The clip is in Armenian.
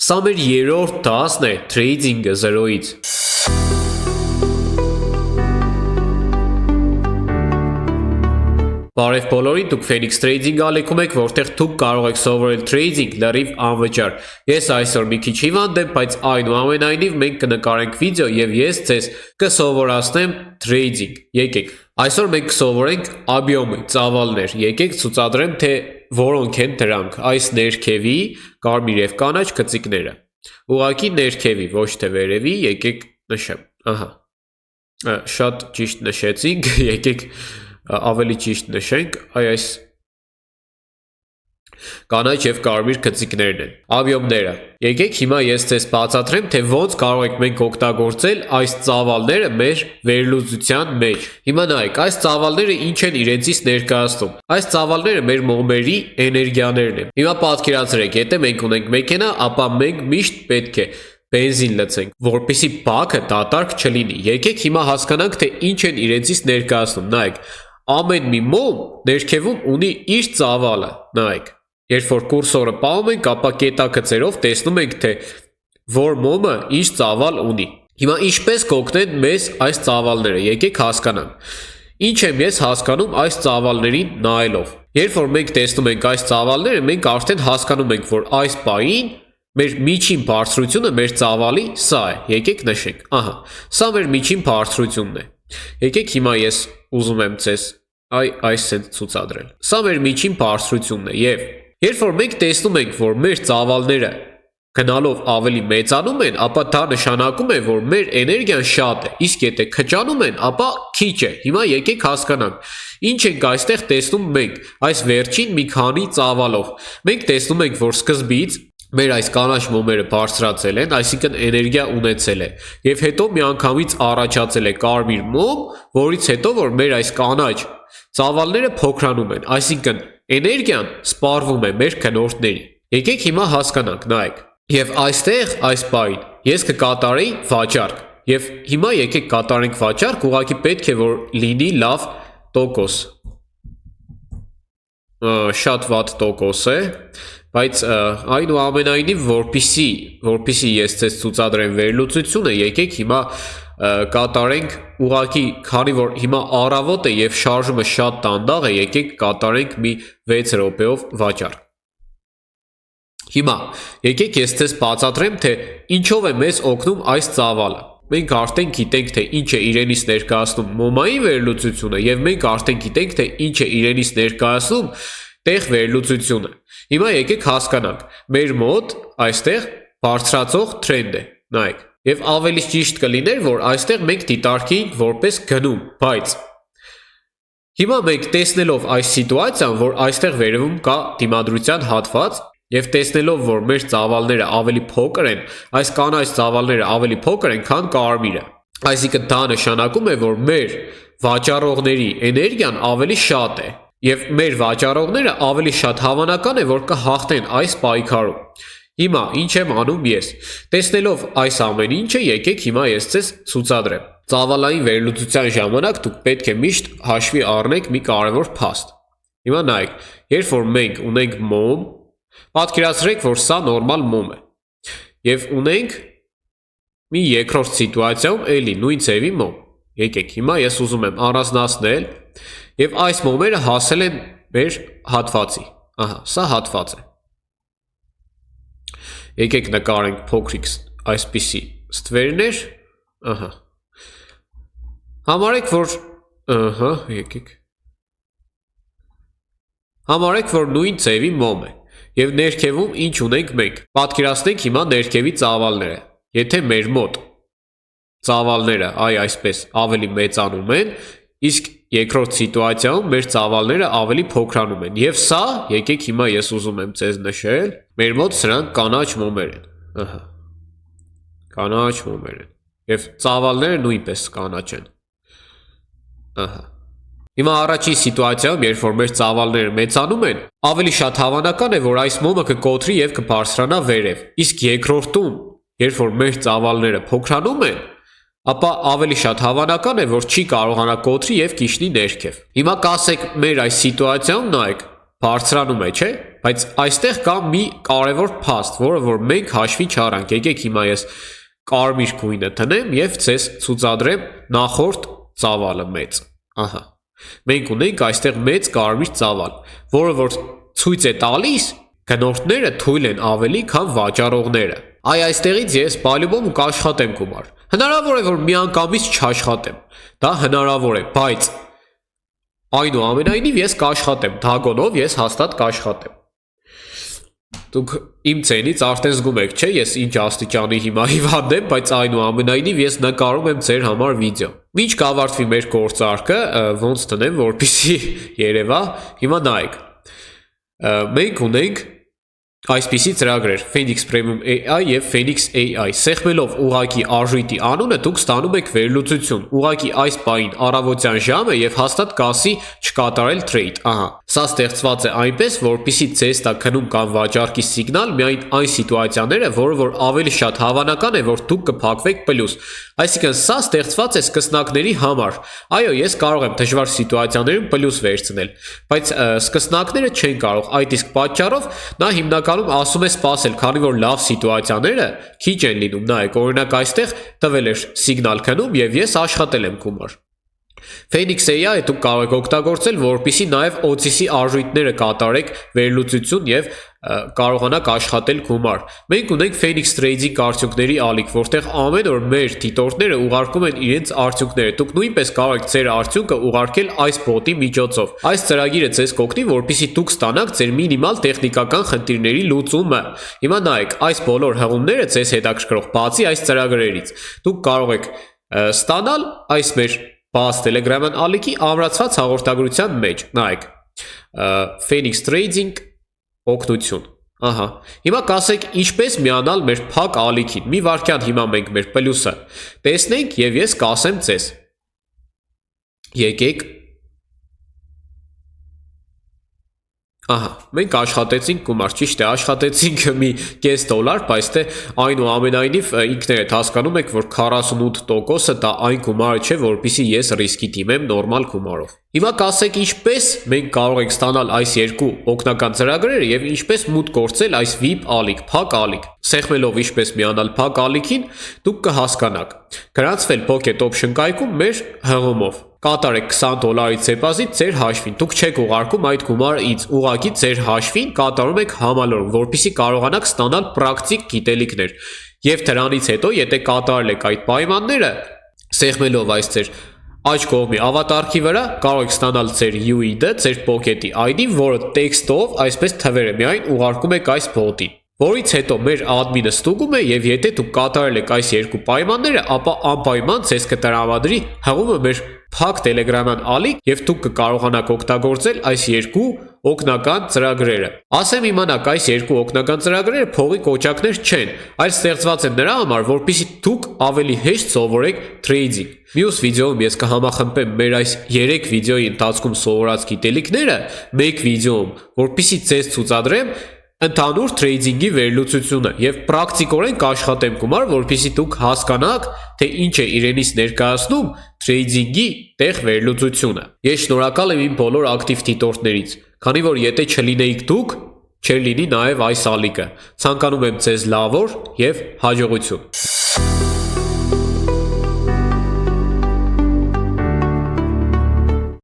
Սա մեր երրորդ դասն է Trading-ը 0-ից։ Բարև բոլորին, դուք Phoenix Trading ալիքում եք, որտեղ դուք կարող եք սովորել trading լրիվ անվճար։ Ես այսօր մի քիչ հիվանդ եմ, բայց այնուամենայնիվ մենք կնկարենք վիդեո եւ ես ձեզ կսովորացնեմ trading։ Եկեք, այսօր մենք կսովորենք объемы, ծավալներ։ Եկեք ցուցադրեմ, թե որոնք են դրանք։ Այս ներքևի կարմիր եւ կանաչ գծիկները։ Ուղղակի ներքևի, ոչ թե վերևի, եկեք նշեմ։ Ահա։ Շատ ճիշտ նշեցինք, եկեք ավելի ճիշտ նշենք, այս կանաչ եւ կարմիր գծիկներն են, объемները։ Եկեք հիմա ես ձեզ բացատրեմ, թե ոնց կարող ենք մենք օգտագործել այս ծավալները մեր վերլուծության մեջ։ Հիմա նայեք, այս ծավալները ինչ են իրենցից ներկայացնում։ Այս ծավալները մեր մոմերի էներգիաներն են։ Հիմա պատկերացրեք, եթե մենք ունենք մեքենա, ապա մենք միշտ պետք է բենզին լցենք, որպեսզի բաքը դատարկ չլինի։ Եկեք հիմա հասկանանք, թե ինչ են իրենցից ներկայացնում։ Նայեք, ամեն մի մոմ ներքևում ունի իր ծավալը, նայեք, երբ որ կուրսորը պահում ենք, ապա կետագծերով տեսնում ենք, թե որ մոմը ինչ ծավալ ունի։ Հիմա ինչպես կօգնեն մեզ այս ծավալները, եկեք հասկանանք։ Ինչ եմ ես հասկանում այս ծավալներին նայելով։ Երբ որ մենք տեսնում ենք այս ծավալները, մենք արդեն հասկանում ենք, որ այս պահին մեր միջին բարձրությունը մեր ծավալի սա է։ Եկեք նշենք, ահա, սա մեր միջին բարձրությունն է։ Եկեք հիմա ես ուզում եմ ձեզ այս ցուցադրել։ Սա մեր միջին բարձրությունն է եւ երբ որ մենք տեսնում ենք, որ մեր ծավալները գնալով ավելի մեծանում են, ապա դա նշանակում է, որ մեր էներգիան շատ է, իսկ եթե քչանում են, ապա քիչ է։ Հիմա եկեք հասկանանք, ինչ ենք այստեղ տեսնում մենք, այս վերջին մի քանի ծավալով։ Մենք տեսնում ենք, որ սկզբից մեր այս կանաչ մոմերը բարձրացել են, այսինքն էներգիա ունեցել է, եւ հետո միանգամից առաջացել է կարմիր մոմ, որից հետո որ մեր այս կանաչ ծավալները փոքրանում են, այսինքն էներգիան սպառվում է մեր քնորդների։ Եկեք հիմա հասկանանք, նայեք։ Եվ այստեղ այս պահին ես կկատարեի վաճառք։ Եվ հիմա եկեք կատարենք վաճառք, ուղղակի պետք է որ լինի լավ տոկոս։ Շատ վատ տոկոս է, բայց այնուամենայնիվ որպեսզի ես ձեզ ցուցադրեմ վերլուծությունը, եկեք հիմա կատարենք ուղղակի, քանի որ հիմա առավոտ է եւ շարժումը շատ դանդաղ է, եկեք կատարենք մի 6 րոպեով վաճառք։ Հիմա եկեք ես ձեզ բացատրեմ, թե ինչով է մեզ օգնում այս ծավալը։ Մենք արդեն գիտենք, թե ինչ է իրենից ներկայացնում մոմային վերլուծությունը եւ մենք արդեն գիտենք, թե ինչ է իրենից ներկայացնում տեղ վերլուծությունը։ Հիմա եկեք հասկանանք, մեր մոտ այստեղ բարձրացող տրենդ է, նայեք, եւ ավելի ճիշտ կլիներ, որ այստեղ մենք դիտարկեինք որպես գնում, բայց հիմա մենք տեսնելով այս սիտուացիան, որ այստեղ վերևում կա դիմադրության հատված, եւ տեսնելով, որ մեր ծավալները ավելի փոքր են, այս կանաչ ծավալները ավելի փոքր են, քան կարմիրը։ Այսինքն դա նշանակում է, որ մեր վաճառողների էներգիան ավելի շատ է, եւ մեր վաճառողները ավելի շատ հավանական է, որ կհաղթեն այս պայքարում։ Հիմա ինչ եմ անում ես։ Տեսնելով այս ամեն ինչը, եկեք հիմա ես ձեզ ցուցադրեմ։ Ծավալային վերլուծության ժամանակ դուք պետք է միշտ հաշվի առնեք մի կարևոր փաստ։ Հիմա նայեք, երբ որ մենք ունենք մոմ, պատկերացրեք, որ սա նորմալ մոմ է։ Եվ ունենք մի երկրորդ սիտուացիայում էլի նույն ձևի մոմ։ Եկեք, հիմա ես ուզում եմ առանձնացնել, եւ այս մոմերը հասել են մեր հատվածի։ Ահա, սա հատված է։ Եկեք նկարենք փոքրիկ այսպիսի ստվերներ, ահա։ Համարեք, որ ահա, եկեք։ Համարեք, որ նույն ձևի մոմ է։ Եվ ներքևում ինչ ունենք մենք։ Պատկերացնենք հիմա ներքևի ծավալները։ Եթե մեր մոտ ծավալները այսպես ավելի մեծանում են, իսկ երկրորդ սիտուացիայում մեր ծավալները ավելի փոքրանում են։ Եվ սա, եկեք հիմա ես ուզում եմ ձեզ նշել, մեր մոտ սրանք կանաչ մոմեր են։ Ահա։ Կանաչ մոմեր են։ Եվ ծավալները նույնպես կանաչ են։ Ահա։ Հիմա առաջին սիտուացիայում, երբ որ մեր ծավալները մեծանում են, ավելի շատ հավանական է, որ այս մոմը կկոտրի եւ կբարձրանա վերև։ Իսկ երկրորդում, երբ որ մեր ծավալները փոքրանում են, ապա ավելի շատ հավանական է, որ չի կարողանա կոտրի եւ կիջնի ներքև։ Հիմա կասեք, մեր այս սիտուացիայում նայեք, բարձրանում է, չէ՞։ բայց այստեղ կա մի կարևոր փաստ, որը որ մենք հաշվի չառանք։ Եկեք հիմա ես կարմիր գույնը տնեմ եւ ցես ցուցադրեմ նախորդ ծավալը մեծ։ Ահա։ Մենք ունենք այստեղ մեծ կարմիր ծավալ, որը որ ցույց է տալիս գնորդները թույլ են ավելի, քան վաճառողները։ Այստեղից ես բալյուբոմ կաշխատեմ գումար։ Հնարավոր է, որ միանգամից չաշխատեմ։ Դա հնարավոր է, բայց այնուամենայնիվ ես կաշխատեմ, դագոնով ես հաստատ կաշխատեմ։ Դուք իմ ցենից արդեն զգում եք, չէ՞, ես ինչ աստիճանի հիմա հիվանդ եմ, բայց այնուամենայնիվ ես նկարում եմ ձեր համար վիդեո։ Մինչ կավարտվի մեր գործարքը, ոնց տնեմ, որպեսզի երևա, հիմա նայեք։ Մենք ունենք այսպիսի ծրագրեր Phoenix Premium AI եւ Phoenix AI սեղմելով ուղակի արժույթի անունը դուք ստանում եք վերլուծություն ուղակի այս պահին առավոտյան ժամը եւ հաստատ կասի չկատարել trade ահա սա ստեղծված է այնպես որպեսզի ձեզ տա քնում կամ վաճառքի սիգնալ միայն այն սիտուացիաները որը որ ավելի շատ հավանական է որ դուք կփակվեք պլյուս այսինքն սա ստեղծված է սկսնակների համար այո ես կարող եմ դժվար սիտուացիաներում պլյուս վերցնել բայց սկսնակները չեն կարող այդ իսկ պատճառով նա հիմնականում ասում է սպասել, քանի որ լավ սիտուացիաները քիչ են լինում, նայեք, օրինակ այստեղ տվել էր սիգնալ քնում եւ ես աշխատել եմ գումար։ Phoenix AI-ը դուք կարող եք օգտագործել, որպեսզի նաև OTC արժույթները կատարեք վերլուծություն եւ կարողանաք աշխատել գումար։ Մենք ունենք Phoenix Trading արդյունքների ալիք, որտեղ ամեն օր մեր դիտորդները ուղարկում են իրենց արդյունքները։ Դուք նույնպես կարող եք ձեր արդյունքը ուղարկել այս բոտի միջոցով։ Այս ծրագիրը ձեզ կօգնի, որպեսզի դուք ստանաք ձեր մինիմալ տեխնիկական խնդիրների լուծումը։ Հիմա նայեք, այս բոլոր հղումները ձեզ հետաքրքրող բացի այս ծրագրերից։ Դուք կարող եք ստանալ այս մեր բաց Telegram-յան ալիքի ամրացված հաղորդագրության մեջ, նայեք, Phoenix Trading օգնություն, ահա, հիմա կասեք ինչպես միանալ մեր փակ ալիքին, մի վարքյան հիմա մենք մեր պլյուսը տեսնենք և ես կասեմ ձեզ, եկեք, ահա, մենք աշխատեցինք գումար, ճիշտ է, աշխատեցինք մի կես դոլար, բայց թե այնուամենայնիվ ինքներդ հասկանում եք, որ 48%-ը դա այն գումարը չէ, որպեսզի ես ռիսկի դիմեմ նորմալ գումարով։ Հիմա կասեք ինչպես մենք կարող ենք ստանալ այս երկու օգնական ծրագրերը եւ ինչպես մուտք գործել այս VIP ալիք, փակ ալիք։ Սեղմելով ինչպես միանալ փակ ալիքին, դուք կհասկանաք։ Գրանցվել Pocket Option կայքում մեր հղումով։ Կատարեք $20 դեպոզիտ ձեր հաշվին։ Դուք չեք ուղարկում այդ գումարը ինձ, ուղղակի ձեր հաշվին կատարում եք համալորում, որպեսզի կարողանաք ստանալ պրակտիկ գիտելիքներ։ Եվ դրանից հետո, եթե կատարել եք այդ պայմանները, սեղմելով այս ձեր աջ կողմի ավատարքի վրա կարող եք ստանալ ձեր UID-ը, ձեր Pocket-ի ID, որը տեքստով, այսպես թվերը միայն ուղարկում եք այս բոտին։ Որից հետո մեր admin-ը ստուգում է եւ եթե դուք կատարել եք այս երկու պայմանները, ապա անպայման ձեզ կտրամադրի հղումը մեր փակ Telegram-յան ալիք եւ դուք կկարողանաք օգտագործել այս երկու օգնական ծրագրերը։ Ասեմ իմանաք, այս երկու օգնական ծրագրերը փողի կոճակներ չեն, այլ ստեղծված են նրա համար, որպեսզի դուք ավելի հեշտ սովորեք trading։ Մյուս վիդեոում ես կհամախմբեմ մեր այս 3 վիդեոյի ընթացքում սովորած գիտելիքները մեկ վիդեոում, որպեսզի ձեզ ցուցադրեմ ընդհանուր trading-ի վերլուծությունը եւ պրակտիկորեն կաշխատեմ գումար, որպեսզի դուք հասկանաք, թե ինչ է իրենից ներկայացնում trading-ի տեղ վերլուծությունը։ Ես շնորհակալ եմ իմ բոլոր ակտիվ դիտորդներից, քանի որ եթե չլինեիք դուք, չէր լինի նաեւ այս ալիքը։ Ցանկանում եմ ձեզ լավ օր եւ հաջողություն։